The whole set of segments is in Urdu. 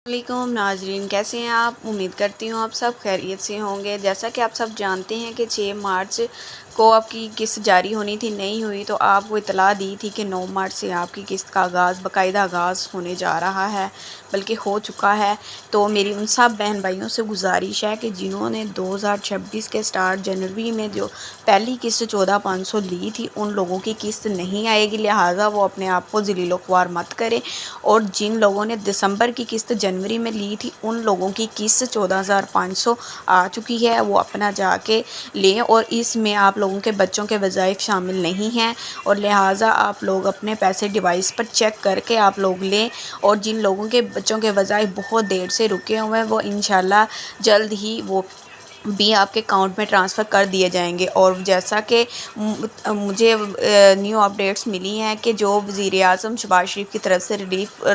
علیکم ناظرین، کیسے ہیں آپ؟ امید کرتی ہوں آپ سب خیریت سے ہوں گے۔ جیسا کہ آپ سب جانتے ہیں کہ 6 مارچ کو آپ کی قسط جاری ہونی تھی، نہیں ہوئی، تو آپ کو اطلاع دی تھی کہ 9 مارچ سے آپ کی قسط کا باقاعدہ آغاز ہونے جا رہا ہے، بلکہ ہو چکا ہے۔ تو میری ان سب بہن بھائیوں سے گزارش ہے کہ جنہوں نے 2026 کے سٹارٹ جنوری میں جو پہلی قسط 14,500 لی تھی، ان لوگوں کی قسط نہیں آئے گی، لہٰذا وہ اپنے آپ کو ذلیل و خوار مت کریں۔ اور جن لوگوں نے دسمبر کی قسط جنوری میں لی تھی، ان لوگوں کی قسط 14,500 آ چکی ہے، وہ اپنا جا کے لیں۔ اور اس میں آپ لوگوں کے بچوں کے وظائف شامل نہیں ہیں، اور لہٰذا آپ لوگ اپنے پیسے ڈیوائس پر چیک کر کے آپ لوگ لیں۔ اور جن لوگوں کے بچوں کے وظائف بہت دیر سے رکے ہوئے ہیں، وہ انشاءاللہ جلد ہی وہ بھی آپ کے اکاؤنٹ میں ٹرانسفر کر دیے جائیں گے۔ اور جیسا کہ مجھے نیو اپڈیٹس ملی ہیں کہ جو وزیر اعظم شہباز شریف کی طرف سے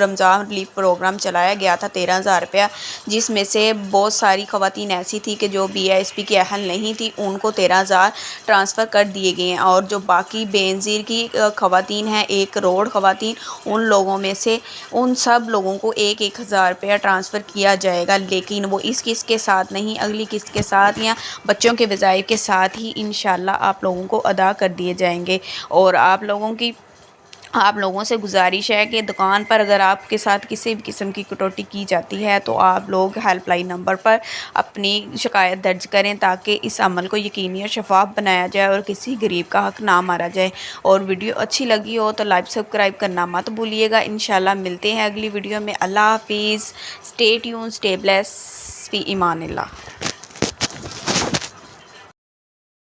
رمضان ریلیف پروگرام چلایا گیا تھا 13,000 روپیہ، جس میں سے بہت ساری خواتین ایسی تھی کہ جو BISP کی اہل نہیں تھی، ان کو 13,000 ٹرانسفر کر دیے گئے ہیں۔ اور جو باقی بے نظیر کی خواتین ہیں، 1 کروڑ خواتین، ان لوگوں میں سے ان سب لوگوں کو 1,000 روپیہ ٹرانسفر کیا جائے گا، لیکن وہ اس قسط کے ساتھ نہیں، اگلی قسط کے ساتھ یا بچوں کے وظائف کے ساتھ ہی انشاءاللہ آپ لوگوں کو ادا کر دیے جائیں گے۔ اور آپ لوگوں سے گزارش ہے کہ دکان پر اگر آپ کے ساتھ کسی بھی قسم کی کٹوتی کی جاتی ہے تو آپ لوگ ہیلپ لائن نمبر پر اپنی شکایت درج کریں، تاکہ اس عمل کو یقینی اور شفاف بنایا جائے اور کسی غریب کا حق نہ مارا جائے۔ اور ویڈیو اچھی لگی ہو تو لائک سبسکرائب کرنا مت بھولیے گا۔ انشاءاللہ ملتے ہیں اگلی ویڈیو میں۔ اللہ حافظ۔ اسٹے ٹیون، اسٹے بلیس، فی امان اللہ۔